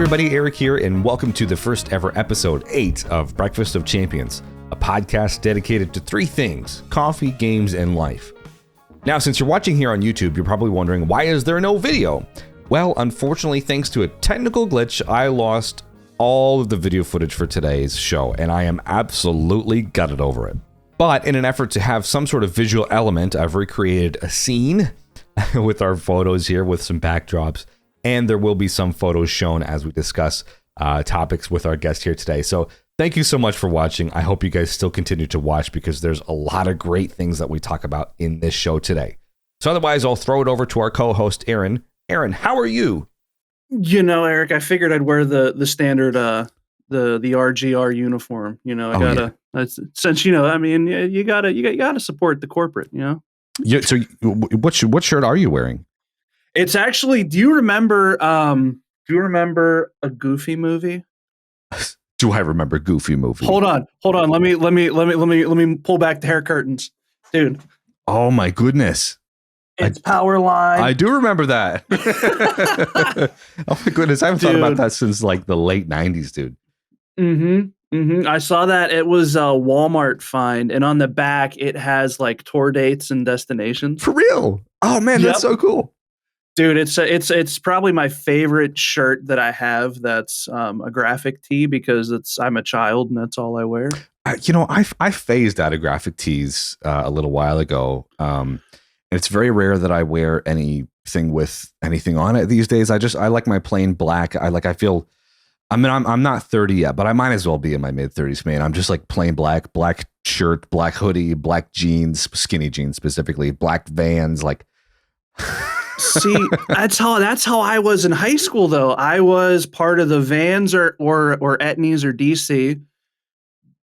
everybody, Eric here, and welcome to the first ever episode 8 of Breakfast of Champions, a podcast dedicated to 3 things: coffee, games, and life. Now, since you're watching here on YouTube, you're probably wondering, why is there no video? Well, unfortunately, thanks to a technical glitch, I lost all of the video footage for today's show, and I am absolutely gutted over it. But in an effort to have some sort of visual element, I've recreated a scene with our photos here with some backdrops, and there will be some photos shown as we discuss topics with our guest here today. So thank you so much for watching. I hope you guys still continue to watch because there's a lot of great things that we talk about in this show today. So otherwise, I'll throw it over to our co-host, Aaron. Aaron, how are you? You know, Eric, I figured I'd wear the standard the RGR uniform. You know, I gotta since you know, I mean, you gotta support the corporate. You know. Yeah. So what shirt are you wearing? It's actually. Do you remember a Goofy movie? Do I remember Goofy movie? Hold on. Let me pull back the hair curtains, dude. Oh my goodness. It's Powerline. I do remember that. Oh my goodness, I haven't thought about that since like the late 90s, dude. I saw that. It was a Walmart find, and on the back it has like tour dates and destinations. For real? Oh man, That's so cool. Dude, it's probably my favorite shirt that I have. That's a graphic tee because I'm a child and that's all I wear. I phased out of graphic tees a little while ago. And it's very rare that I wear anything with anything on it these days. I like my plain black. I'm not 30 yet, but I might as well be in my mid 30s, man. I'm just like plain black shirt, black hoodie, black jeans, skinny jeans specifically, black Vans, like. See, that's how I was in high school, though. I was part of the Vans or Etnies or DC,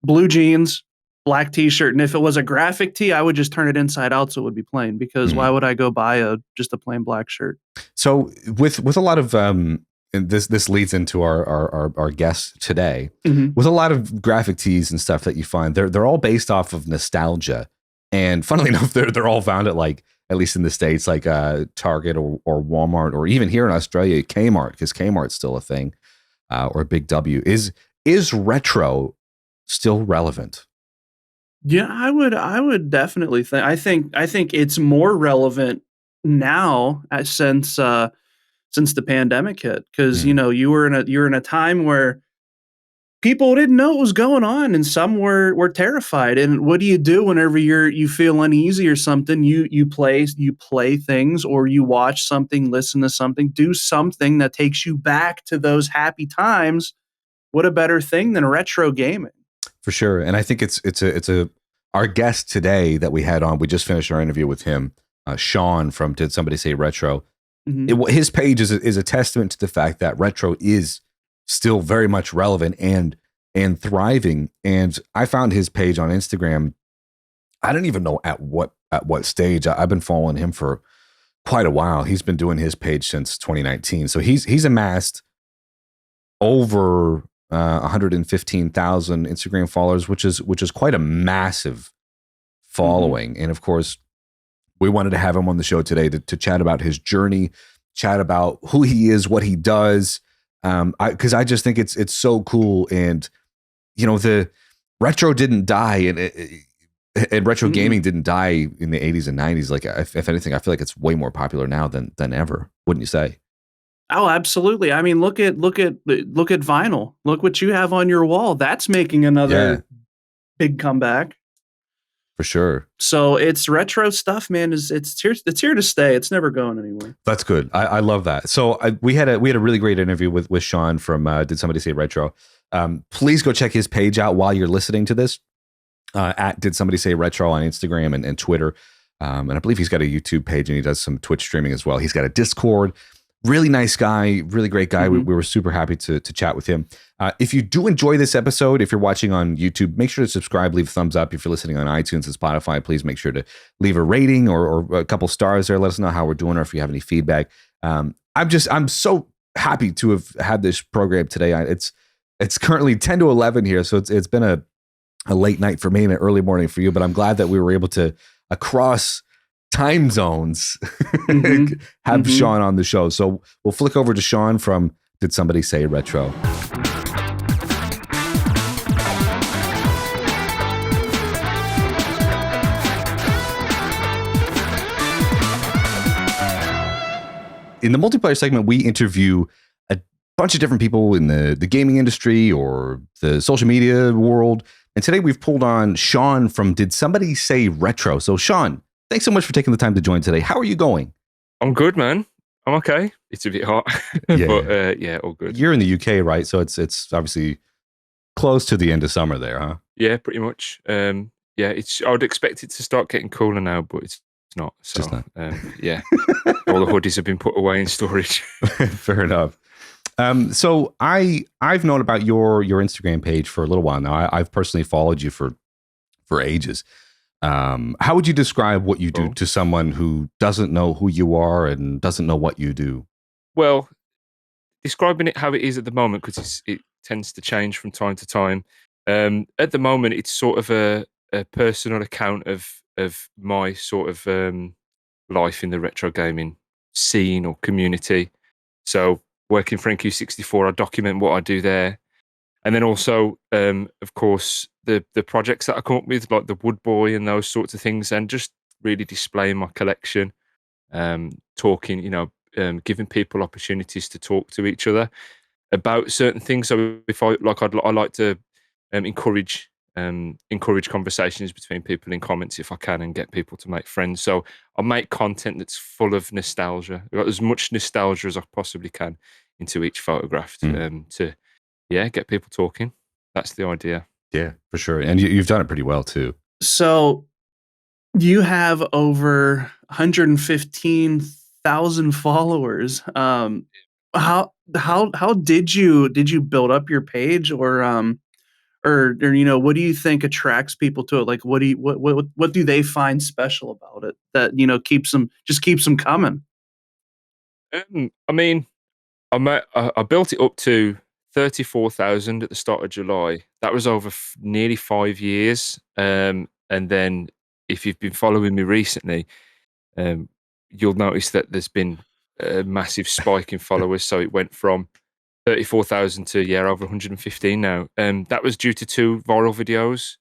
blue jeans, black t-shirt, and if it was a graphic tee, I would just turn it inside out so it would be plain. Because why would I go buy just a plain black shirt? So with a lot of and this leads into our guest today. With a lot of graphic tees and stuff that you find, they're all based off of nostalgia, and funnily enough, they're all found at like, at least in the States, like Target or Walmart, or even here in Australia, Kmart, because Kmart's still a thing, or Big W. Is retro still relevant? Yeah, I would definitely think. I think it's more relevant now since the pandemic hit, because you know you're in a time where people didn't know what was going on, and some were terrified. And what do you do whenever you feel uneasy or something? You play things, or you watch something, listen to something, do something that takes you back to those happy times. What a better thing than retro gaming? For sure. And I think it's our guest today that we had on. We just finished our interview with him, Sean from Did Somebody Say Retro? His page is a testament to the fact that retro is still very much relevant and thriving. And I found his page on Instagram. I don't even know at what stage. I've been following him for quite a while. He's been doing his page since 2019. So he's amassed over 115,000 Instagram followers, which is quite a massive following. And of course, we wanted to have him on the show today to chat about his journey, chat about who he is, what he does. Because I just think it's so cool, and you know, the retro didn't die, and retro gaming didn't die in the 80s and 90s. Like, if anything, I feel like it's way more popular now than ever. Wouldn't you say? Oh, absolutely. I mean, look at vinyl. Look what you have on your wall. That's making another big comeback. For sure. So it's retro stuff, man. It's here to stay. It's never going anywhere. That's good. I love that. So we had a really great interview with Sean from Did Somebody Say Retro? Please go check his page out while you're listening to this. At Did Somebody Say Retro on Instagram and Twitter. And I believe he's got a YouTube page, and he does some Twitch streaming as well. He's got a Discord. Really nice guy, really great guy. We were super happy to chat with him. If you do enjoy this episode, if you're watching on YouTube, make sure to subscribe, leave a thumbs up. If you're listening on iTunes and Spotify, please make sure to leave a rating or a couple stars there. Let us know how we're doing, or if you have any feedback. I'm so happy to have had this program today. It's currently 10 to 11 here, so it's been a late night for me and an early morning for you. But I'm glad that we were able to, across time zones, have Sean on the show. So we'll flick over to Sean from Did Somebody Say Retro? In the multiplayer segment, we interview a bunch of different people in the gaming industry or the social media world. And today we've pulled on Sean from Did Somebody Say Retro? So Sean, thanks so much for taking the time to join today. How are you going? I'm good, man. I'm okay. It's a bit hot, Yeah. but yeah, all good. You're in the UK, right? So it's obviously close to the end of summer there, huh? Yeah, pretty much. Yeah, I would expect it to start getting cooler now, but it's not. So, Just not. Yeah, all the hoodies have been put away in storage. Fair enough. So I've known about your Instagram page for a little while now. I've personally followed you for ages. How would you describe what you do to someone who doesn't know who you are and doesn't know what you do? Well, describing it how it is at the moment, because it tends to change from time to time. At the moment, it's sort of a personal account of my sort of life in the retro gaming scene or community. So working for NQ64, I document what I do there. And then also, of course, the projects that I come up with, like the Wood Boy and those sorts of things, and just really displaying my collection, talking, giving people opportunities to talk to each other about certain things. So if I like to encourage conversations between people in comments if I can, and get people to make friends. So I make content that's full of nostalgia, got as much nostalgia as I possibly can into each photograph to get people talking. That's the idea. Yeah, for sure. And you've done it pretty well too. So you have over 115,000 followers. How did you build up your page, or what do you think attracts people to it? Like, what do they find special about it that keeps them coming? I mean, I built it up to 34,000 at the start of July. That was over nearly 5 years. And then if you've been following me recently, you'll notice that there's been a massive spike in followers. So it went from 34,000 to over 115 now. That was due to 2 viral videos.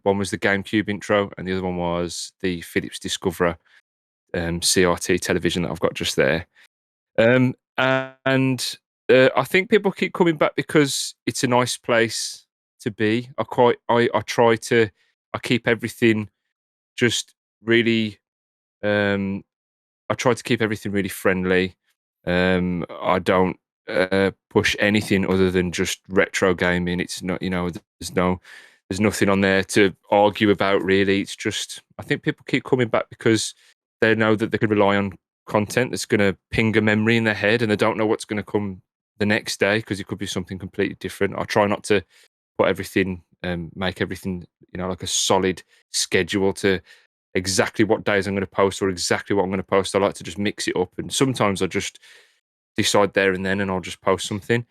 One was the GameCube intro, and the other one was the Philips Discoverer CRT television that I've got just there. And I think people keep coming back because it's a nice place to be. I keep everything just really. I try to keep everything really friendly. I don't push anything other than just retro gaming. It's not, there's nothing on there to argue about really. It's just, I think people keep coming back because they know that they can rely on content that's going to ping a memory in their head, and they don't know what's going to come the next day because it could be something completely different. I try not to put everything, make everything, like a solid schedule to exactly what days I'm going to post or exactly what I'm going to post. I like to just mix it up, and sometimes I just decide there and then, and I'll just post something.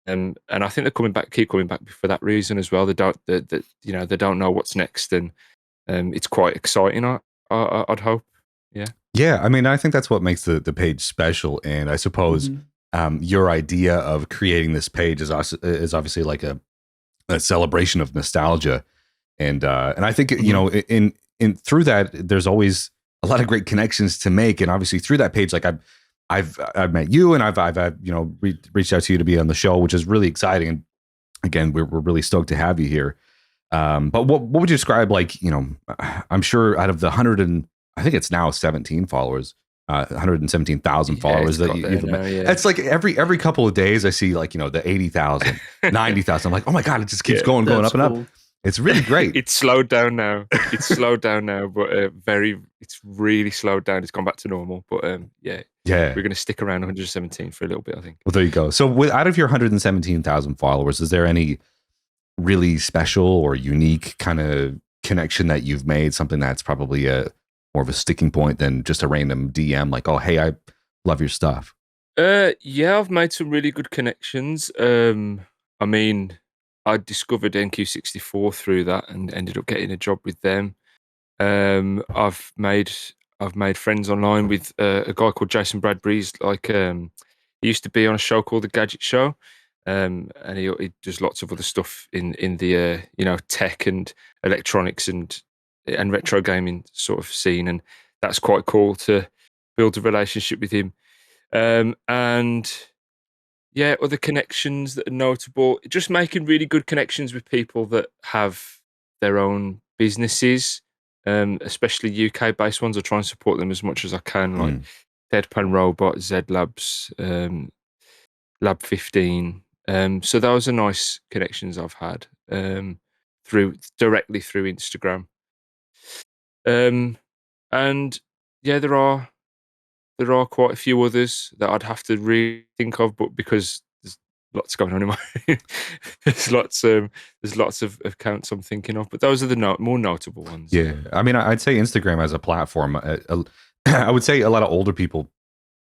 And I think they're keep coming back for that reason as well. They don't know what's next, and it's quite exciting. I'd hope. Yeah. Yeah, I mean, I think that's what makes the page special. And I suppose your idea of creating this page is obviously like a celebration of nostalgia, and I think in through that there's always a lot of great connections to make, and obviously through that page, like I've met you, and I've reached out to you to be on the show, which is really exciting. And again, we're really stoked to have you here. But what would you describe, like, I'm sure out of the 100 and I think it's now 17 followers, 117,000 followers that you've met. Yeah. It's like every couple of days I see, like, the 80,000, 90,000. I'm like, oh my God, it just keeps going up and up. It's really great. It's slowed down now. But it's really slowed down. It's gone back to normal. But we're going to stick around 117 for a little bit, I think. Well, there you go. So out of your 117,000 followers, is there any really special or unique kind of connection that you've made? Something that's probably more of a sticking point than just a random DM, like, oh, hey, I love your stuff. I've made some really good connections. I mean, I discovered NQ64 through that and ended up getting a job with them. I've made friends online with a guy called Jason Bradbury. He's He used to be on a show called The Gadget Show, and he does lots of other stuff in the tech and electronics and retro gaming sort of scene, and that's quite cool to build a relationship with him. And yeah, other connections that are notable, just making really good connections with people that have their own businesses, especially UK based ones. I try and support them as much as I can, like Deadpan Robot, Z Labs, Lab 15. So those are nice connections I've had directly through Instagram. And yeah, there are quite a few others that I'd have to really think of, but because there's lots going on in my there's lots of accounts I'm thinking of, but those are the more notable ones. Yeah, I mean, I'd say Instagram as a platform. I would say a lot of older people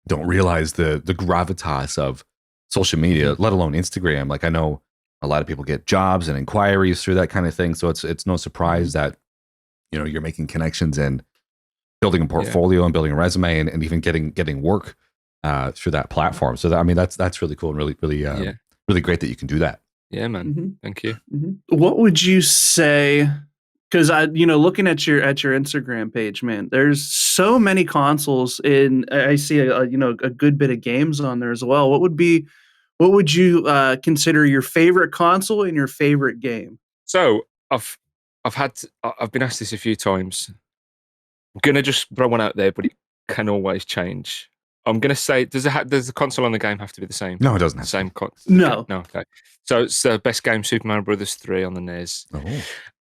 don't realize the gravitas of social media, let alone Instagram. Like, I know a lot of people get jobs and inquiries through that kind of thing, so it's no surprise that you're making connections and building a portfolio and building a resume and even getting work through that platform. So I mean, that's really cool and really great that you can do that. Yeah, man. Thank you. What would you say? Because looking at your Instagram page, man, there's so many consoles I see a good bit of games on there as well. What would you consider your favorite console and your favorite game? So I've been asked this a few times. I'm gonna just throw one out there, but it can always change. I'm gonna say, does the console and the game have to be the same? No, it doesn't. Same console. No. No. Okay. So it's the best game, Super Mario Brothers 3 on the NES. Oh.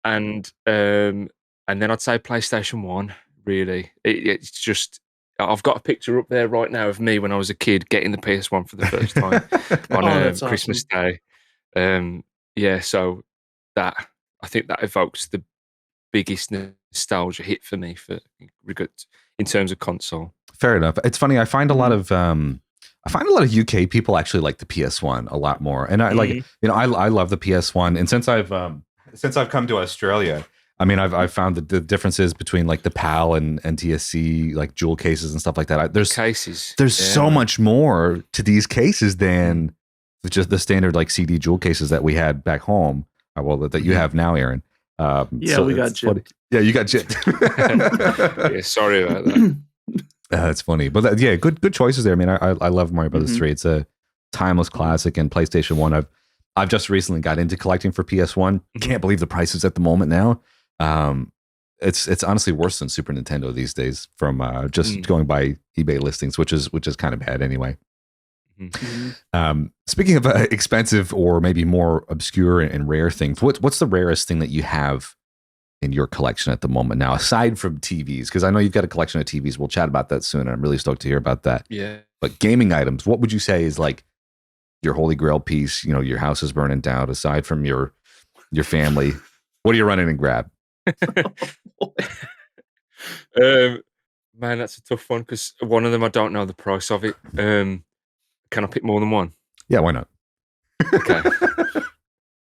And then I'd say PlayStation 1. Really, it's just, I've got a picture up there right now of me when I was a kid getting the PS1 for the first time on Christmas Day. Yeah, so that, I think that evokes the biggest nostalgia hit for me in terms of console. Fair enough. It's funny. I find a lot of UK people actually like the PS1 a lot more, and I I love the PS1. And since I've come to Australia, I mean, I've found that the differences between like the PAL and NTSC, like jewel cases and stuff like that. There's so much more to these cases than just the standard like CD jewel cases that we had back home. Well, that you have now, Aaron. So we got chipped. Yeah, you got chipped. Yeah, sorry about that. That's funny, but good choices there. I mean, I love Mario Brothers 3. It's a timeless classic, and PlayStation 1. I've just recently got into collecting for PS1. Can't believe the prices at the moment now. It's honestly worse than Super Nintendo these days from just going by eBay listings, which is kind of bad anyway. Speaking of expensive or maybe more obscure and rare things, what's the rarest thing that you have in your collection at the moment now, aside from TVs? Because I know you've got a collection of TVs. We'll chat about that soon, and I'm really stoked to hear about that. Yeah. But gaming items, what would you say is like your holy grail piece? Your house is burning down. Aside from your family, what are you running and grab? Man, that's a tough one because one of them I don't know the price of it. Can I pick more than one? Yeah, why not? Okay.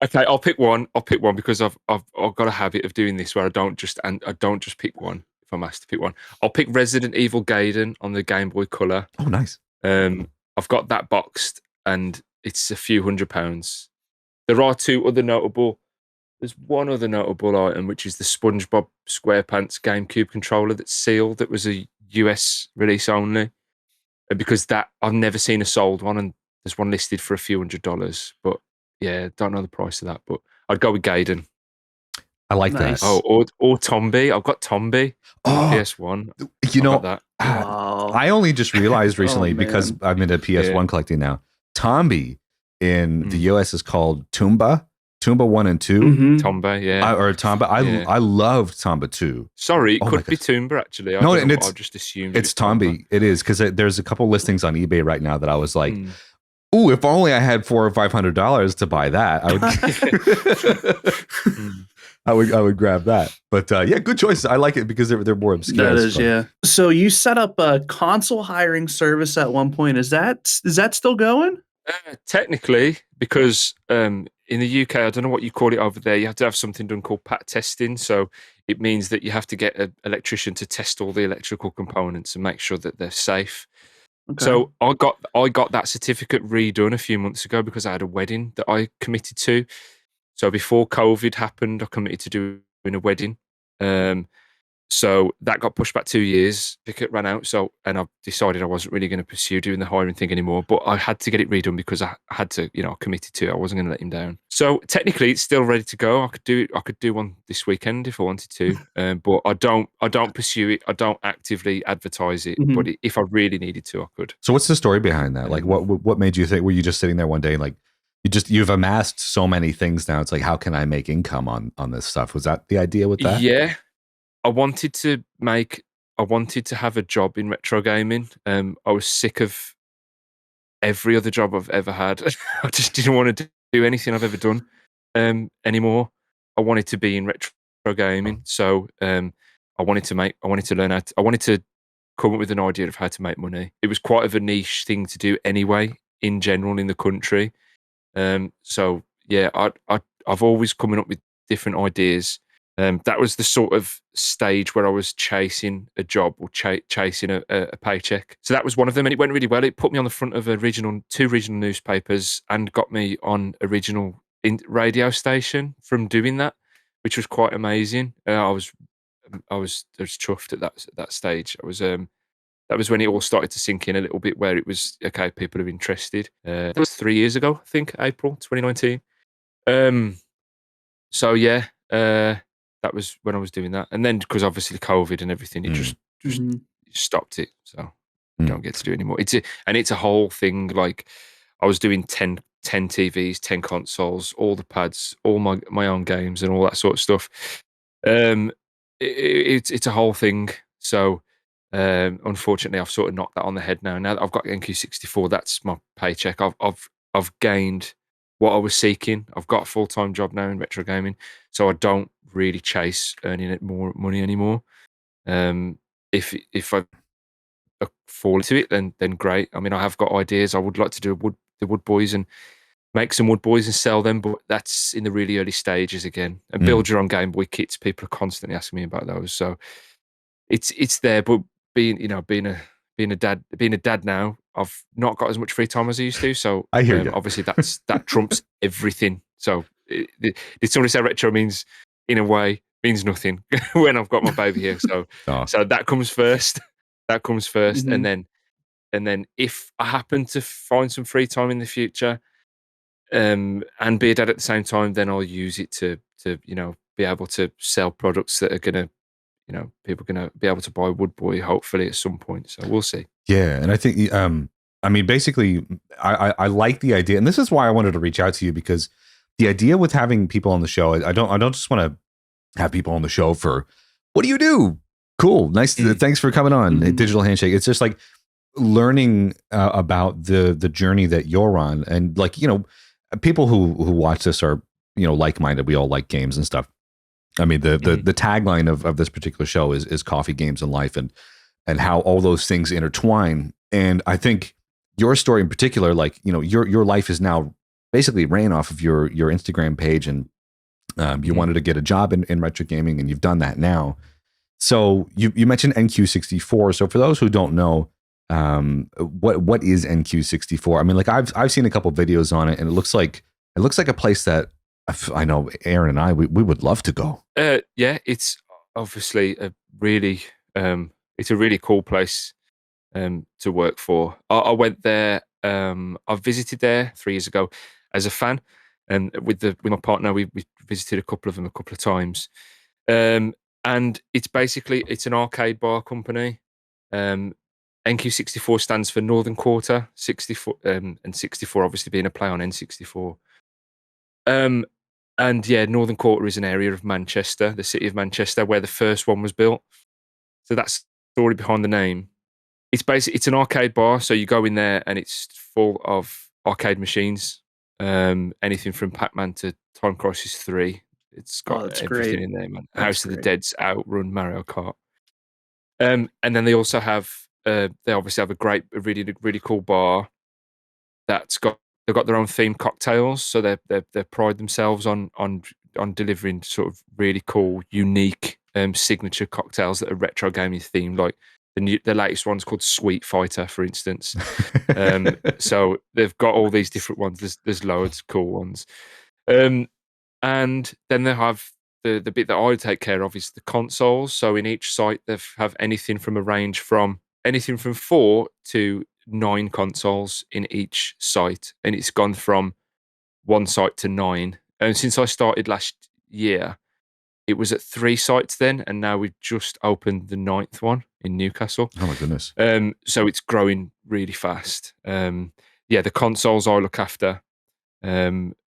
Okay, I'll pick one. Because I've got a habit of doing this where I don't just pick one if I'm asked to pick one. I'll pick Resident Evil Gaiden on the Game Boy Color. Oh, nice. I've got that boxed and it's a few £100s. There are there's one other notable item, which is the SpongeBob SquarePants GameCube controller that's sealed. That was a US release only. Because that I've never seen a sold one, and there's one listed for a few $100s. But yeah, don't know the price of that. But I'd go with Gaiden. I like that. Oh, or Tombi. I've got Tombi. PS1. That. I only just realized recently because I'm into PS1 collecting now. Tombi in the US is called Tomba 1 and 2. Tomba, yeah. Or Tomba. I loved Tomba 2. Sorry, it could be Tomba actually. I just assumed it's Tombi. It is, because there's a couple listings on eBay right now that I was like, ooh, if only I had $400 or $500 to buy that, I would grab that. But yeah, good choices. I like it because they're more obscure. That is, yeah. So you set up a console hiring service at one point. Is that still going? Technically, because in the UK, I don't know what you call it over there. You have to have something done called pat testing. So it means that you have to get an electrician to test all the electrical components and make sure that they're safe. Okay. So I got that certificate redone a few months ago because I had a wedding that I committed to. So before COVID happened, I committed to doing a wedding. So that got pushed back 2 years. Certificate ran out. And I decided I wasn't really going to pursue doing the hiring thing anymore. But I had to get it redone because I had to, I committed to it. I wasn't going to let him down. So technically, it's still ready to go. I could do one this weekend if I wanted to. But I don't pursue it. I don't actively advertise it. Mhm. But if I really needed to, I could. So what's the story behind that? Like, what made you think? Were you just sitting there one day, and like you've amassed so many things now? It's like, how can I make income on this stuff? Was that the idea with that? Yeah. I wanted to have a job in retro gaming. I was sick of every other job I've ever had. I just didn't want to do anything I've ever done anymore. I wanted to be in retro gaming. So I wanted to learn I wanted to come up with an idea of how to make money. It was quite of a niche thing to do anyway, in general, in the country. So yeah, I've always coming up with different ideas. That was the sort of stage where I was chasing a job or chasing a paycheck. So that was one of them, and it went really well. It put me on the front of two regional newspapers and got me on a regional radio station from doing that, which was quite amazing. I was chuffed at that stage. That was when it all started to sink in a little bit, where it was okay. People are interested. That was 3 years ago, I think, April 2019. So yeah, that was when I was doing that, and then because obviously COVID and everything, it just stopped it. So I don't get to do it anymore. It's a whole thing. Like I was doing 10 TVs, 10 consoles, all the pads, all my own games, and all that sort of stuff. It's a whole thing. So unfortunately, I've sort of knocked that on the head now. Now that I've got NQ64, that's my paycheck. I've gained what I was seeking. I've got a full-time job now in retro gaming, so I don't really chase earning more money anymore. If I fall into it, then great. I mean, I have got ideas. I would like to do the wood boys and make some wood boys and sell them, but that's in the really early stages again. And build your own Game Boy kits. People are constantly asking me about those, so it's there. But being a dad now, I've not got as much free time as I used to. So I hear you. Obviously, that trumps everything. So did somebody say retro means, in a way, means nothing when I've got my baby here. So so that comes first. That comes 1st, and then if I happen to find some free time in the future, and be a dad at the same time, then I'll use it to be able to sell products that are gonna, people are gonna be able to buy Wood Boy hopefully at some point. So we'll see. Yeah, and I think I mean, basically, I like the idea, and this is why I wanted to reach out to you, because the idea with having people on the show, I don't just want to have people on the show for what do you do? Cool, nice, thanks for coming on. Digital handshake. It's just like learning about the journey that you're on, and like people who watch this are like-minded. We all like games and stuff. I mean, the tagline of this particular show is coffee, games, and life, and how all those things intertwine. And I think your story in particular, like your life is now basically ran off of your Instagram page, and you wanted to get a job in retro gaming, and you've done that now. So you mentioned NQ64. So for those who don't know, what is NQ64? I mean, like I've seen a couple videos on it, and it looks like a place that I know Aaron and I we would love to go. Yeah, it's obviously a really cool place to work for. I went there. I visited there 3 years ago as a fan, and with my partner, we visited a couple of them a couple of times. And it's an arcade bar company. NQ64 stands for Northern Quarter 64, and 64 obviously being a play on N64. And yeah, Northern Quarter is an area of Manchester, the city of Manchester, where the first one was built. So that's the story behind the name. It's an arcade bar, so you go in there and it's full of arcade machines. Anything from Pac-Man to Time Crisis 3. It's got everything in there, man. House of the Dead's Outrun, Mario Kart. And then they also have they obviously have a really, really cool bar they've got their own themed cocktails, so they pride themselves on delivering sort of really cool, unique signature cocktails that are retro gaming themed. Like The latest one's called Sweet Fighter, for instance. So they've got all these different ones. There's loads of cool ones. And then they have the bit that I take care of is the consoles. So in each site, they have anything from a range from anything from 4 to 9 consoles in each site. And it's gone from one site to 9. And since I started last year, it was at 3 sites then, and now we've just opened the 9th one in Newcastle. Oh my goodness. So it's growing really fast. The consoles I look after.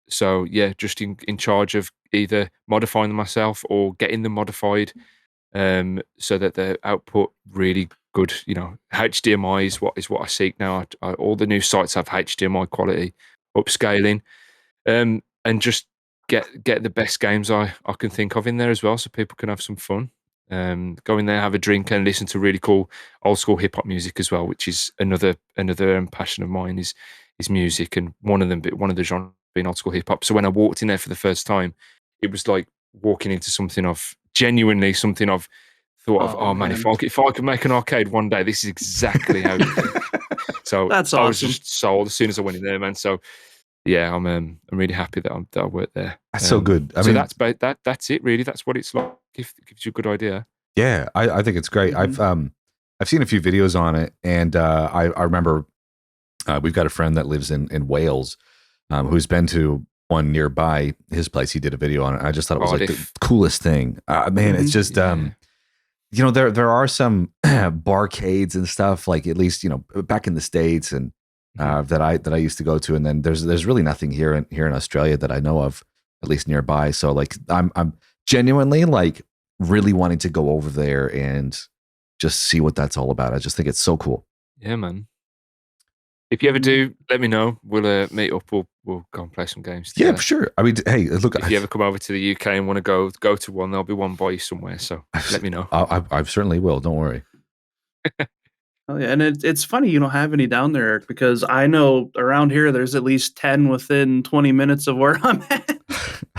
So yeah, just in charge of either modifying them myself or getting them modified, so that the output really good. HDMI is what I seek now. All the new sites have HDMI quality, upscaling, and just get the best games I can think of in there as well, so people can have some fun. Go in there, have a drink, and listen to really cool old school hip hop music as well, which is another passion of mine is music, and one of the genres being old school hip hop. So when I walked in there for the first time, it was like walking into something I've thought of. Oh man, if I could make an arcade one day, this is exactly how. So that's awesome. I was just sold as soon as I went in there, man. So yeah, I'm really happy that I work there. That's so good. I mean, that's it really. That's what it's like. It gives you a good idea. Yeah, I think it's great. Mm-hmm. I've seen a few videos on it, and I remember we've got a friend that lives in Wales, who's been to one nearby his place. He did a video on it. I just thought it was the coolest thing. Man, it's just there are some barcades and stuff, like at least back in the States, and that I used to go to, and then there's really nothing here in Australia that I know of, at least nearby. So like I'm genuinely like really wanting to go over there and just see what that's all about. I just think it's so cool. Yeah, man. If you ever do, let me know. We'll meet up. We'll go and play some games together. Yeah, for sure. I mean, hey, look. If you ever come over to the UK and want to go to one, there'll be one by you somewhere. So let me know. I certainly will. Don't worry. Oh yeah, and it's funny you don't have any down there, Eric, because I know around here there's at least 10 within 20 minutes of where I'm at.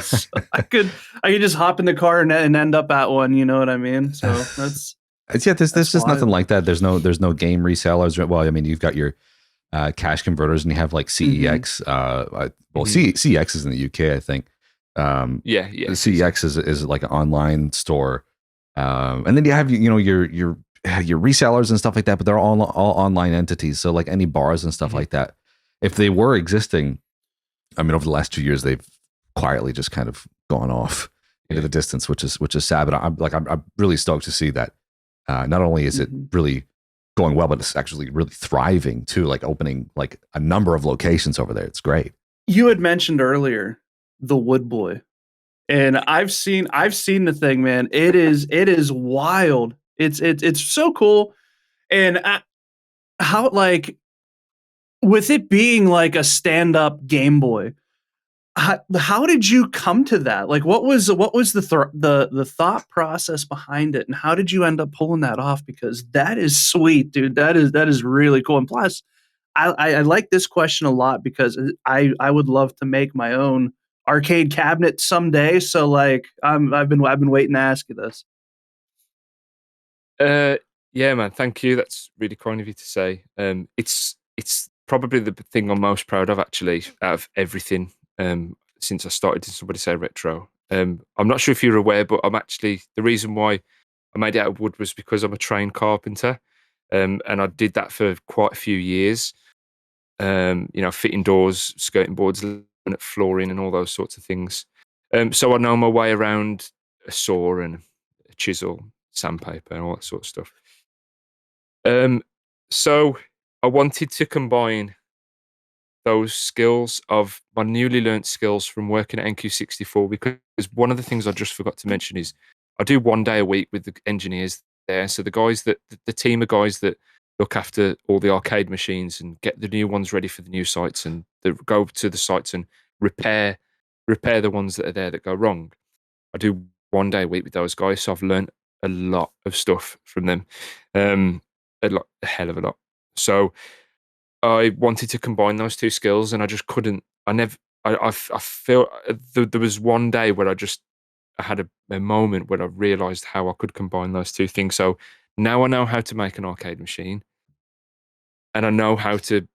So I could just hop in the car and end up at one. You know what I mean? So that's there's just nothing like that. There's no game resellers. Well, I mean, you've got your cash converters, and you have like CEX. CEX is in the UK, I think. Yeah. CEX is like an online store, and then you have your resellers and stuff like that, but they're all online entities. So like any bars and stuff like that, if they were existing, I mean, over the last 2 years, they've quietly just kind of gone off into the distance, which is sad. But I'm really stoked to see that. Not only is it really going well, but it's actually really thriving too, like opening like a number of locations over there. It's great. You had mentioned earlier the Wood Boy, and I've seen the thing, man. It is wild. It's so cool. And how, like, with it being like a stand-up Game Boy, how did you come to that? Like, what was the thought process behind it, and how did you end up pulling that off? Because that is sweet, dude. That is really cool. And plus, I like this question a lot because I would love to make my own arcade cabinet someday. So like, I've been waiting to ask you this. Yeah, man. Thank you. That's really kind of you to say. It's probably the thing I'm most proud of, actually, out of everything. Since I started in Somebody Say Retro. I'm not sure if you're aware, but the reason why I made it out of wood was because I'm a trained carpenter. And I did that for quite a few years. Fitting doors, skirting boards, looking at flooring and all those sorts of things. So I know my way around a saw and a chisel, sandpaper and all that sort of stuff. So I wanted to combine those skills of my newly learnt skills from working at NQ64, because one of the things I just forgot to mention is I do 1 day a week with the engineers there. So the team of guys that look after all the arcade machines and get the new ones ready for the new sites, and go to the sites and repair the ones that are there that go wrong. I do 1 day a week with those guys. So I've learnt a lot of stuff from them. A hell of a lot. So I wanted to combine those two skills, and I just couldn't. I feel there was one day where I had a moment where I realized how I could combine those two things. So Now I know how to make an arcade machine, and I know how to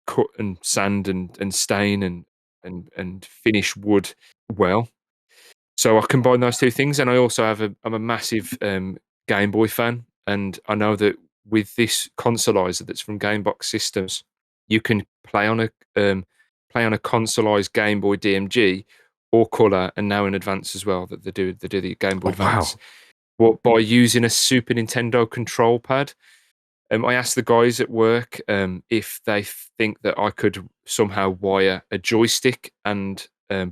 cut and sand and stain and finish wood well. So I combine those two things, and I also I'm a massive Game Boy fan, and I know that with this consolizer that's from Gamebox Systems, you can play on a consoleized Game Boy DMG or color, and now in advance as well that they do the Game Boy Oh, Advance. wow. But by using a Super Nintendo control pad. I asked the guys at work if they think that I could somehow wire a joystick and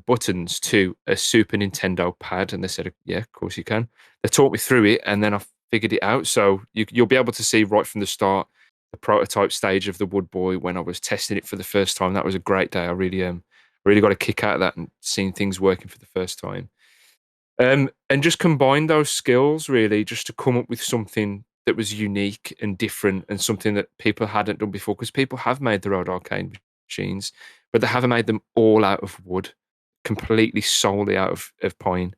buttons to a Super Nintendo pad, and they said, "Yeah, of course you can." They taught me through it, and then I figured it out. So you'll be able to see right from the start the prototype stage of the Wood Boy when I was testing it for the first time. That was a great day. I really got a kick out of that and seeing things working for the first time. And just combine those skills really just to come up with something that was unique and different and something that people hadn't done before. Because people have made their own arcade machines, but they haven't made them all out of wood, completely solely out of pine.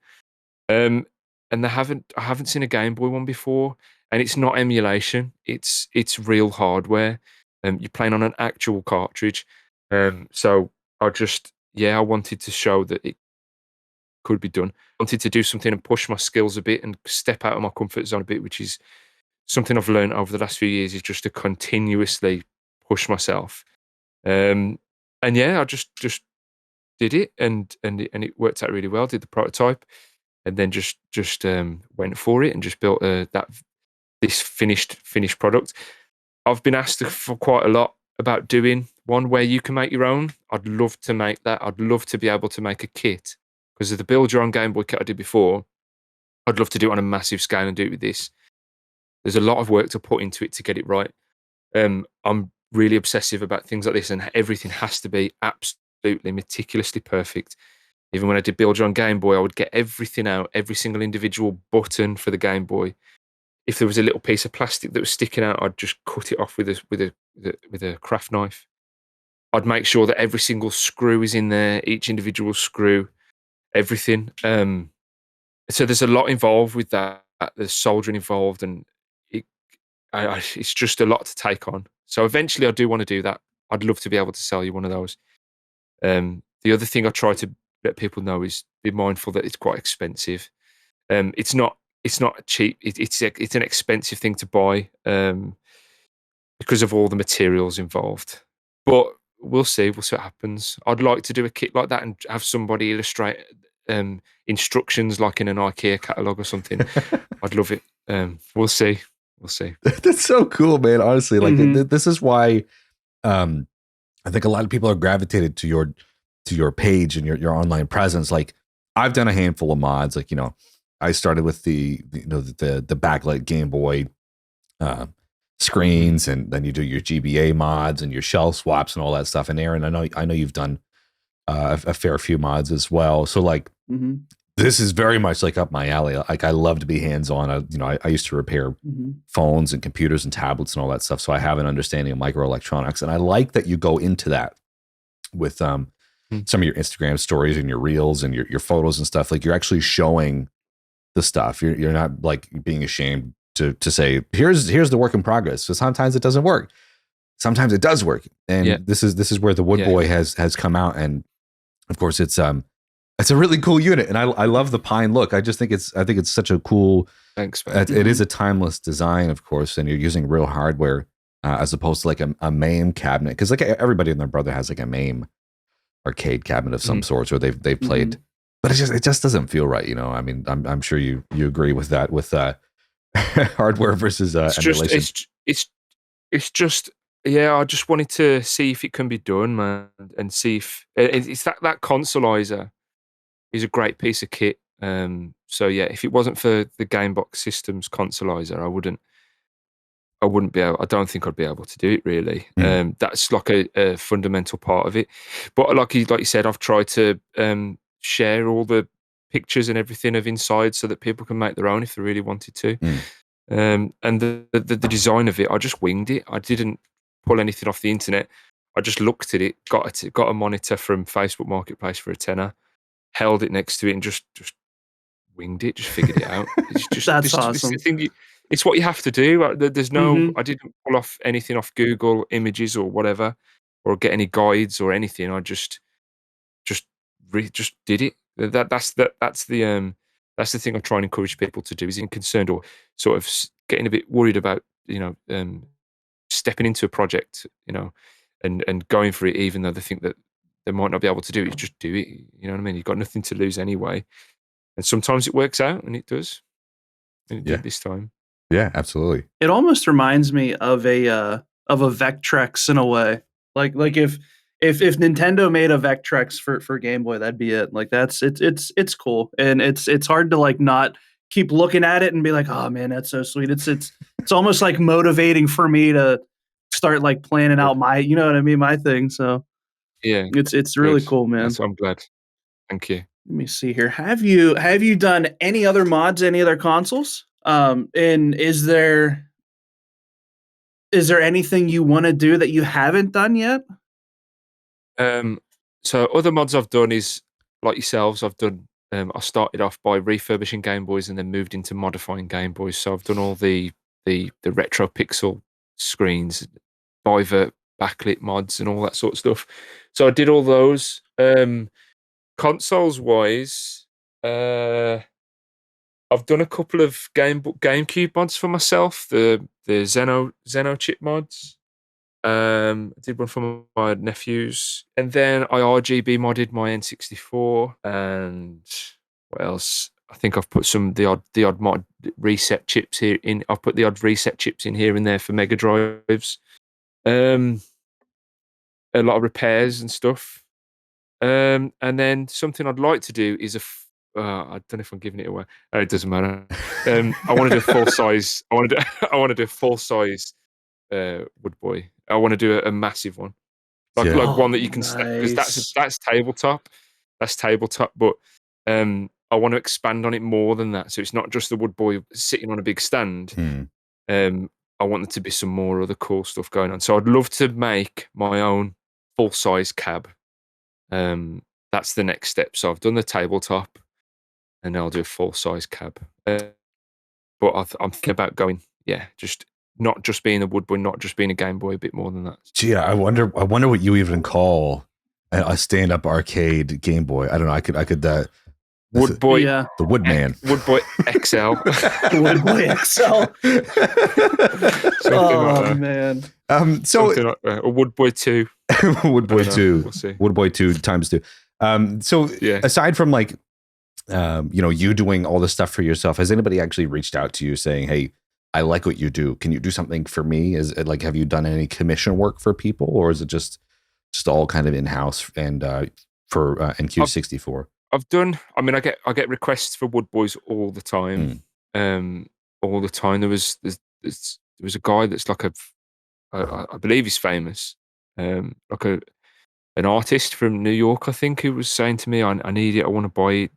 Um, and I haven't seen a Game Boy one before, and it's not emulation. It's real hardware. You're playing on an actual cartridge. So I wanted to show that it could be done. I wanted to do something and push my skills a bit and step out of my comfort zone a bit, which is something I've learned over the last few years, is just to continuously push myself. And yeah, I just did it, and it worked out really well. Did the prototype, and then just went for it and just built this finished product. I've been asked for quite a lot about doing one where you can make your own. I'd love to make that. I'd love to be able to make a kit, because of the build your own Game Boy kit I did before. I'd love to do it on a massive scale and do it with this. There's a lot of work to put into it to get it right. I'm really obsessive about things like this, and everything has to be absolutely meticulously perfect. Even when I did build your own Game Boy, I would get everything out, every single individual button for the Game Boy. If there was a little piece of plastic that was sticking out, I'd just cut it off with a craft knife. I'd make sure that every single screw is in there, each individual screw, everything. So there's a lot involved with that. There's soldering involved, and it's just a lot to take on. So eventually, I do want to do that. I'd love to be able to sell you one of those. The other thing I try to let people know is be mindful that it's quite expensive. It's not cheap. It's an expensive thing to buy because of all the materials involved. But we'll see. We'll see what happens. I'd like to do a kit like that and have somebody illustrate instructions like in an IKEA catalog or something. I'd love it. We'll see. We'll see. That's so cool, man. Honestly, like Mhm. this is why I think a lot of people are gravitated to your page and your online presence. Like I've done a handful of mods. Like, I started with the backlit Game Boy screens, and then you do your GBA mods and your shell swaps and all that stuff. And Aaron, I know you've done a fair few mods as well. So like Mhm. this is very much like up my alley. Like I love to be hands on. I used to repair Mhm. phones and computers and tablets and all that stuff. So I have an understanding of microelectronics, and I like that you go into that with some of your Instagram stories and your reels and your photos and stuff. Like you're actually showing the stuff. You're not like being ashamed to say here's the work in progress. So sometimes it doesn't work. Sometimes it does work. And this is where the Wood Boy has come out. And of course it's a really cool unit, and I love the pine look. I think it's such a cool. Thanks, man. It is a timeless design, of course, and you're using real hardware as opposed to like a MAME cabinet, because like everybody and their brother has like a MAME arcade cabinet of some sorts, or they've played, but it just doesn't feel right. I mean, I'm sure you agree with that with hardware versus emulation. It's just yeah. I just wanted to see if it can be done, man, and see if it's that consolizer is a great piece of kit. So yeah, if it wasn't for the Gamebox Systems consolizer, I wouldn't be able. I don't think I'd be able to do it really. That's like a fundamental part of it. But like you said, I've tried to share all the pictures and everything of inside so that people can make their own if they really wanted to. And the design of it, I just winged it. I didn't pull anything off the internet. I just looked at it, got a monitor from Facebook Marketplace for a tenner, held it next to it, and just winged it, just figured it out. It's just That's this awesome. thing. it's what you have to do. There's no, Mhm. I didn't pull off anything off Google Images or whatever, or get any guides or anything. I just just did it. That's the thing I try and encourage people to do, is in concerned or sort of getting a bit worried about, stepping into a project, and going for it, even though they think that they might not be able to do it. Just do it. You know what I mean? You've got nothing to lose anyway. And sometimes it works out, and it does. And it Yeah. did this time. Yeah, absolutely. It almost reminds me of a Vectrex in a way. Like if Nintendo made a Vectrex for Game Boy, that'd be it. Like it's cool. And it's hard to like not keep looking at it and be like, "Oh man, that's so sweet." It's almost like motivating for me to start like planning Good. out my, you know what I mean, my thing. So Yeah, it's really good. cool, man. I'm glad. Thank you. Let me see here. Have you done any other mods, any other consoles? And is there anything you want to do that you haven't done yet? So other mods I've done is like yourselves. I've done. I started off by refurbishing Game Boys and then moved into modifying Game Boys. So I've done all the retro pixel screens, Bivert backlit mods, and all that sort of stuff. So I did all those. Consoles wise, I've done a couple of GameCube mods for myself. The Xeno chip mods. I did one for my nephews, and then I RGB modded my N64. And what else? I think I've put the odd mod reset chips here in. I've put the odd reset chips in here and there for Mega Drives. A lot of repairs and stuff. And then something I'd like to do is I don't know if I'm giving it away. It doesn't matter. I want to do a full size. I want to do a full size Wood Boy. I want to do a massive one, like Yeah. one that you can stack, because Nice. that's tabletop. That's tabletop, but I want to expand on it more than that. So it's not just the Wood Boy sitting on a big stand. Hmm. I want there to be some more other cool stuff going on. So I'd love to make my own full size cab. That's the next step. So I've done the tabletop, and I'll do a full size cab. But I'm thinking about going, just not just being a Wood Boy, not just being a Game Boy, a bit more than that. Gee, I wonder what you even call a stand-up arcade Game Boy. I don't know. I could Wood Boy, Yeah. the Woodman. Wood Boy XL. Wood Boy XL. Something like Oh that. man. So Something like that. Or Wood Boy 2. Wood Boy I don't know. 2. We'll see. Wood Boy 2 times 2. So Yeah. aside from like you doing all this stuff for yourself, has anybody actually reached out to you saying, "Hey, I like what you do. Can you do something for me?" Is it like, have you done any commission work for people, or is it just all kind of in-house and for NQ64? I've done. I mean, I get requests for Wood Boys all the time. All the time. There was a guy that's like I believe he's famous. Like an artist from New York, I think, who was saying to me, "I need it. I want to buy it.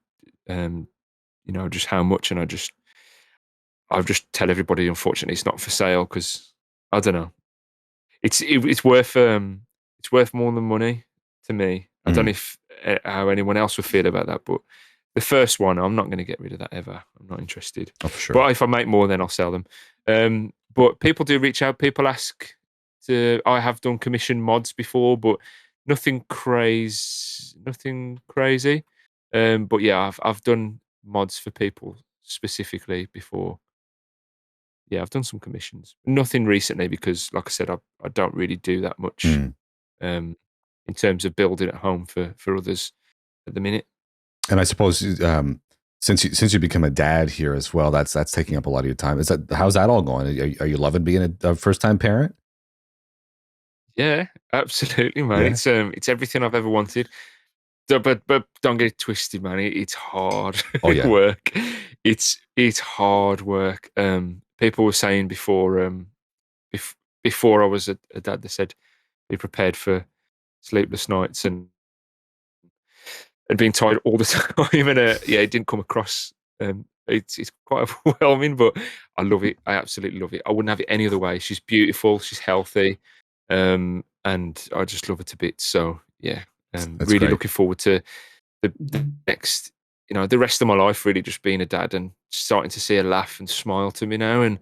Just how much?" And I've just tell everybody, unfortunately, it's not for sale, because I don't know. It's worth more than money to me. I don't know if how anyone else would feel about that, but the first one, I'm not going to get rid of that ever. I'm not interested. Oh, for sure. But if I make more, then I'll sell them. But people do reach out. People ask to. I have done commission mods before, but nothing crazy. But yeah, I've done mods for people specifically before. Yeah, I've done some commissions. Nothing recently, because, like I said, I don't really do that much in terms of building at home for others at the minute. And I suppose since you become a dad here as well, that's taking up a lot of your time. How's that all going? Are you loving being a first-time parent? Yeah, absolutely, man. Yeah. It's everything I've ever wanted. But don't get it twisted, man. It's hard Oh, yeah. work. It's hard work. People were saying before before I was a dad, they said, be prepared for sleepless nights and being tired all the time. And it didn't come across. It's quite overwhelming, but I love it. I absolutely love it. I wouldn't have it any other way. She's beautiful. She's healthy, and I just love her to bits. So yeah, That's really great. looking forward to the next the rest of my life really just being a dad and starting to see her laugh and smile to me now. And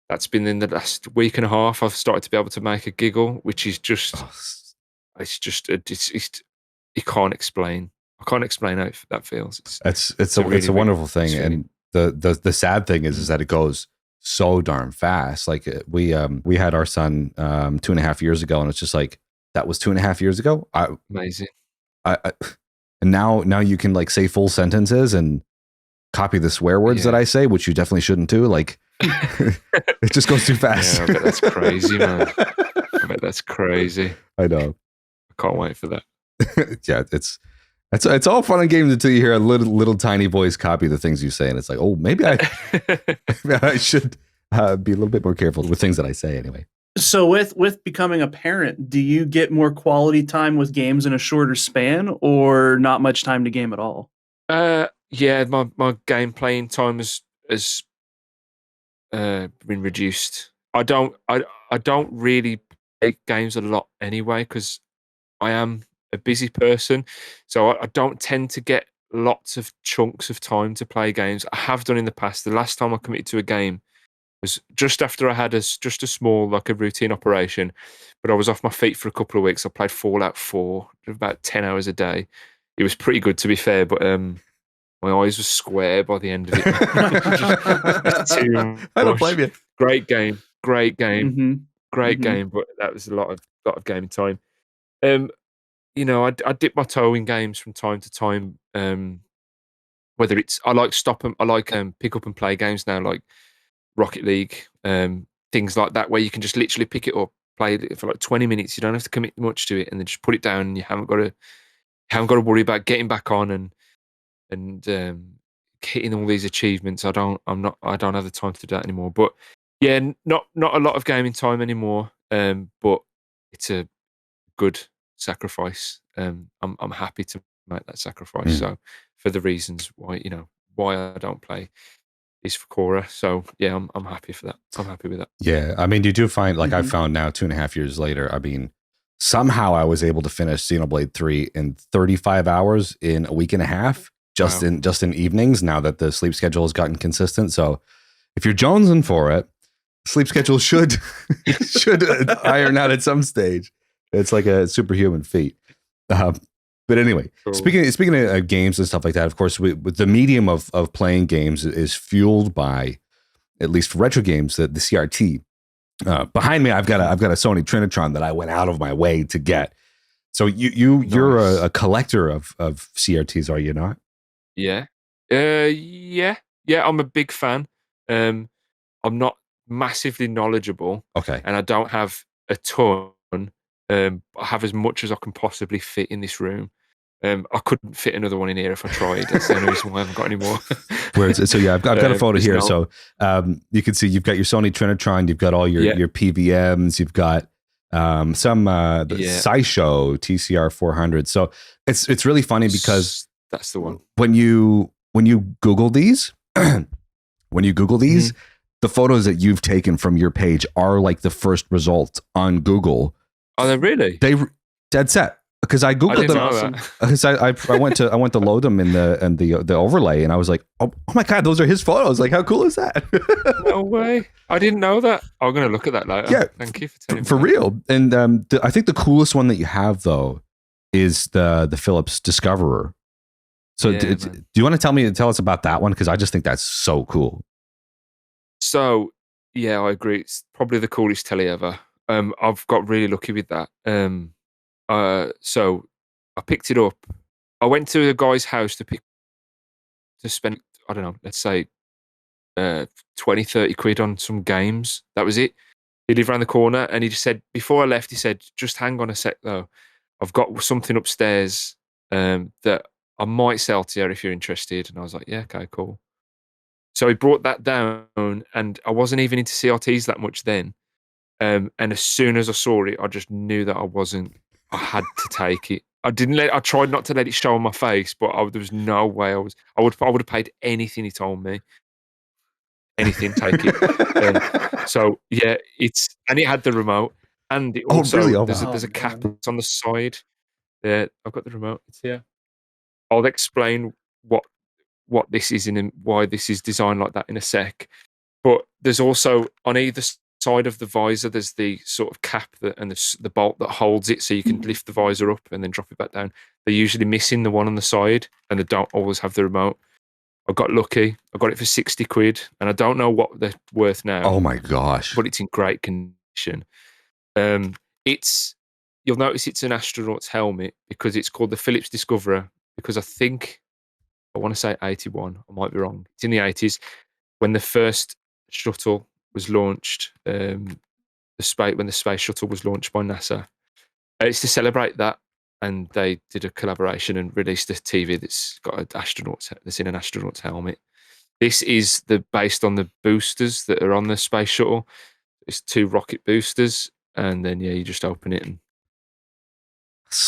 that's been in the last week and a half. I've started to be able to make her giggle, which is just, you can't explain. I can't explain how that feels. It's a wonderful thing. And the sad thing is that it goes so darn fast. Like we had our son 2.5 years ago, and it's just like, that was 2.5 years ago. Amazing. And now you can like say full sentences and copy the swear words that I say, which you definitely shouldn't do. Like it just goes too fast. Yeah, I bet that's crazy, man. I bet that's crazy. I know. I can't wait for that. Yeah, it's all fun and games until you hear a little tiny voice copy the things you say, and it's like, oh, maybe I should be a little bit more careful with things that I say anyway. So with becoming a parent, do you get more quality time with games in a shorter span, or not much time to game at all? Yeah, my game playing time has been reduced. I don't really play games a lot anyway, because I am a busy person, so I don't tend to get lots of chunks of time to play games. I have done in the past. The last time I committed to a game was just after I had just a small, like a routine operation, but I was off my feet for a couple of weeks. I played Fallout 4 about 10 hours a day. It was pretty good, to be fair, but my eyes were square by the end of it. I don't blame you. Great game, Mm-hmm. great game, but that was a lot of gaming time. I dip my toe in games from time to time. Whether it's I like pick up and play games now, like Rocket League, things like that, where you can just literally pick it up, play it for like 20 minutes. You don't have to commit much to it, and then just put it down. And you haven't got to worry about getting back on and hitting all these achievements. I don't have the time to do that anymore. But yeah, not a lot of gaming time anymore. But it's a good sacrifice. I'm happy to make that sacrifice. So for the reasons why I don't play is for Cora. So yeah, I'm happy for that. I'm happy with that. Yeah, I mean, you do find, like, I found now 2.5 years later, I mean, somehow I was able to finish Xenoblade 3 in 35 hours in a week and a half, just in evenings, now that the sleep schedule has gotten consistent. So if you're jonesing for it, sleep schedule should iron out at some stage. It's like a superhuman feat. But anyway, cool. Speaking of games and stuff like that, of course, with the medium of playing games is fueled by, at least for retro games, the CRT. Behind me, I've got a Sony Trinitron that I went out of my way to get. So you're a collector of CRTs, are you not? Yeah. I'm a big fan. I'm not massively knowledgeable. Okay. And I don't have a ton. I have as much as I can possibly fit in this room. I couldn't fit another one in here if I tried. That's the only reason why I haven't got any more. So yeah, I've got a photo here. So you can see you've got your Sony Trinitron, you've got all your PVMs, you've got some SciShow TCR 400. So it's really funny because that's the one. When you Google these, the photos that you've taken from your page are like the first result on Google. Are they really? They dead set. Because I googled them, because I went to load them in the overlay, and I was like, oh my god, those are his photos! Like, how cool is that? No way! I didn't know that. I'm gonna look at that later. Yeah, thank you for telling me. For real. And I think the coolest one that you have though is the Philips Discoverer. So do you want to tell us about that one? Because I just think that's so cool. So yeah, I agree. It's probably the coolest telly ever. I've got really lucky with that. So I picked it up. I went to a guy's house to spend, I don't know, let's say 20, 30 quid on some games. That was it. He lived around the corner, and he just said, before I left, he said, just hang on a sec though. I've got something upstairs that I might sell to you if you're interested. And I was like, yeah, okay, cool. So he brought that down, and I wasn't even into CRTs that much then. And as soon as I saw it, I just knew that I had to take it. I tried not to let it show on my face, but there was no way I would have paid anything he told me. Anything, take it. So yeah, it had the remote, and it also there's a cap on the side. Yeah, I've got the remote. It's here. I'll explain what what this is and why this is designed like that in a sec. But there's also on either side of the visor, there's the sort of cap and the bolt that holds it, so you can lift the visor up and then drop it back down. They're usually missing the one on the side, and they don't always have the remote. I got lucky. I got it for 60 quid, and I don't know what they're worth now. Oh my gosh! But it's in great condition. You'll notice it's an astronaut's helmet because it's called the Phillips Discoverer. Because I want to say 81. I might be wrong. It's in the 80s when the first shuttle was launched. When the space shuttle was launched by NASA. It's to celebrate that, and they did a collaboration and released a TV that's got that's in an astronaut's helmet. This is based on the boosters that are on the space shuttle. It's 2 rocket boosters, and then you just open it and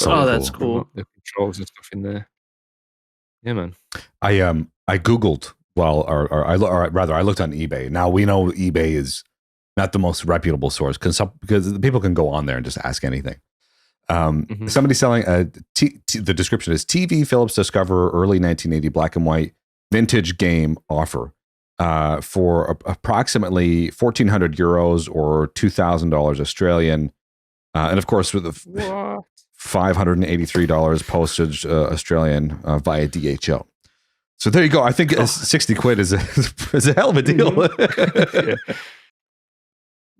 that's cool. The controls and stuff in there. Yeah, man. I googled I looked on eBay. Now we know eBay is not the most reputable source because the people can go on there and just ask anything. Somebody selling the description is TV Phillips Discoverer early 1980 black and white vintage game offer for approximately 1,400 euros or $2,000 Australian, and of course with the $583 postage Australian via DHL. So there you go. I think 60 quid is a hell of a deal. Yeah.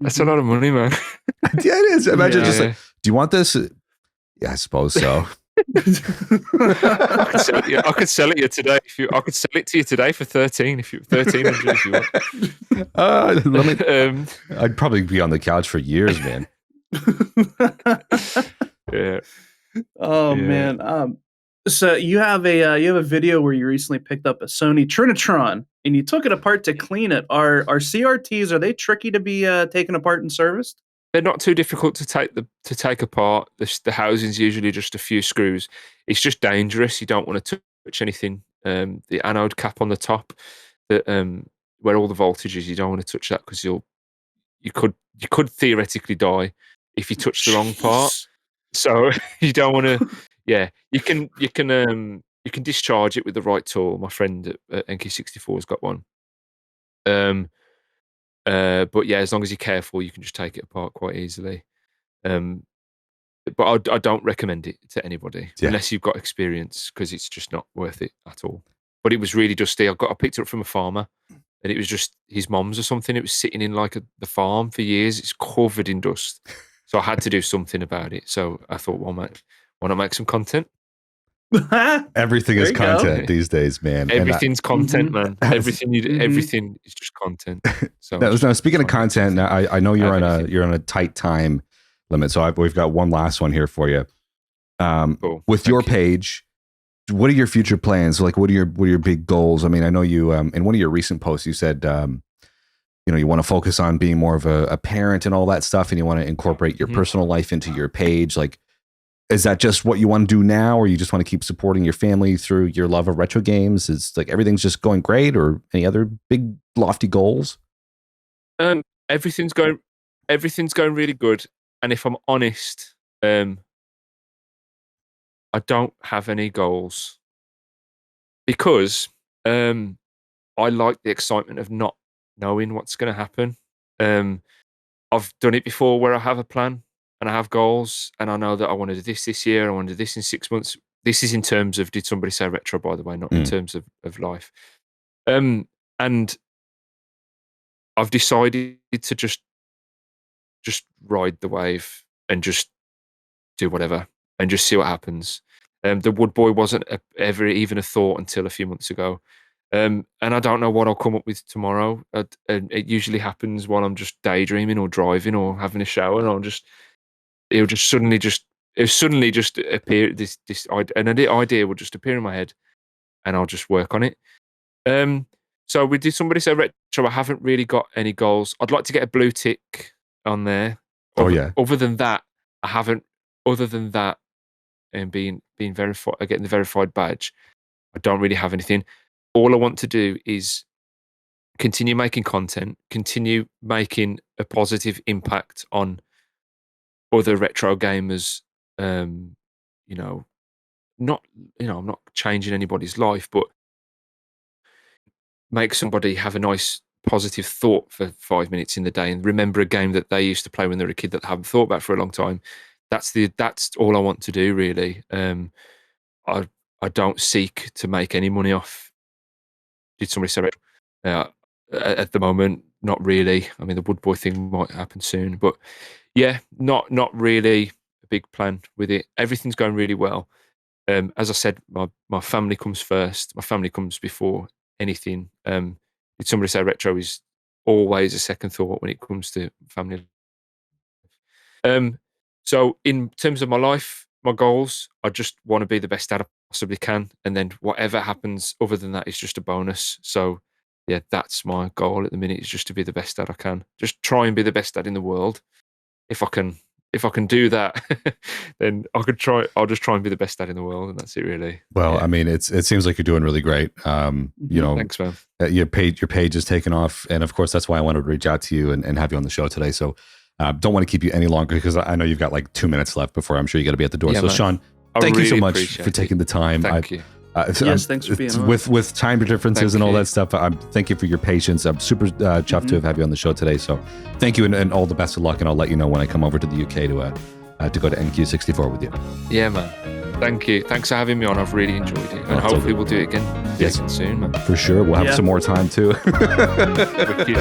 That's a lot of money, man. Yeah, it is. Imagine just like, do you want this? Yeah, I suppose so. I could sell it to you today. I could sell it to you today for 13 if you 1,300 if you want. I'd probably be on the couch for years, man. Yeah. Oh man. So you have a video where you recently picked up a Sony Trinitron and you took it apart to clean it. Are CRTs, are they tricky to be taken apart and serviced? They're not too difficult to take apart. The housing's usually just a few screws. It's just dangerous. You don't want to touch anything. The anode cap on the top, where all the voltage is, you don't want to touch that because you could theoretically die if you touch the wrong part. So you don't want to. Yeah, you can discharge it with the right tool. My friend at NK64 has got one. But yeah, as long as you're careful, you can just take it apart quite easily. But I don't recommend it to anybody unless you've got experience, because it's just not worth it at all. But it was really dusty. I picked it up from a farmer, and it was just his mom's or something. It was sitting in the farm for years. It's covered in dust. So I had to do something about it. So I thought, well, mate, why not make some content? Everything is content these days, man. Everything's content, man. Everything is just content. So now speaking of content, now I know you're on a tight time limit, so we've got one last one here for you. Cool. With your page, what are your future plans? Like, what are your big goals? I mean, I know you in one of your recent posts you said you want to focus on being more of a parent and all that stuff, and you want to incorporate your personal life into your page. Like, is that just what you want to do now, or you just want to keep supporting your family through your love of retro games? Is like everything's just going great, or any other big lofty goals? Everything's going really good. And if I'm honest, I don't have any goals because I like the excitement of not knowing what's going to happen. I've done it before where I have a plan and I have goals, and I know that I want to do this year, I want to do this in 6 months. This is in terms of, did somebody say retro, by the way, not in terms of life. And I've decided to just ride the wave and just do whatever and just see what happens. The Wood Boy wasn't ever even a thought until a few months ago. And I don't know what I'll come up with tomorrow. And it usually happens while I'm just daydreaming or driving or having a shower, and it'll suddenly just appear. An idea will just appear in my head, and I'll just work on it. So we did somebody say retro. I haven't really got any goals. I'd like to get a blue tick on there. Other than that, I haven't. Other than that, and being verified, getting the verified badge, I don't really have anything. All I want to do is continue making content, continue making a positive impact on other retro gamers. I'm not changing anybody's life, but make somebody have a nice positive thought for 5 minutes in the day and remember a game that they used to play when they were a kid that they haven't thought about for a long time. That's all I want to do, really. I don't seek to make any money off. Did somebody say at the moment? Not really. I mean, the Wood Boy thing might happen soon, but yeah, not really a big plan with it. Everything's going really well. As I said, my family comes first. My family comes before anything. Did somebody say retro is always a second thought when it comes to family? So in terms of my life, my goals, I just want to be the best dad I possibly can, and then whatever happens other than that is just a bonus. So yeah, that's my goal at the minute, is just to be the best dad I can. Just try and be the best dad in the world. If I can do that, then I'll just try and be the best dad in the world, and that's it, really. Well, yeah. I mean, it seems like you're doing really great. You know, Thanks, man. Your page is taken off, and of course, that's why I wanted to reach out to you and have you on the show today. So, don't want to keep you any longer because I know you've got like 2 minutes left before I'm sure you got to be at the door. Yeah, so, man. Sean, thank you so much for taking the time. Thank you. Yes, thanks for being on. With time differences and all that stuff. Thank you for your patience. I'm super chuffed to have you on the show today. So, thank you and all the best of luck. And I'll let you know when I come over to the UK to go to NQ64 with you. Yeah, man. Thank you. Thanks for having me on. I've really enjoyed it. And hopefully we'll do it again soon, man. For sure. We'll have some more time too. Wicked.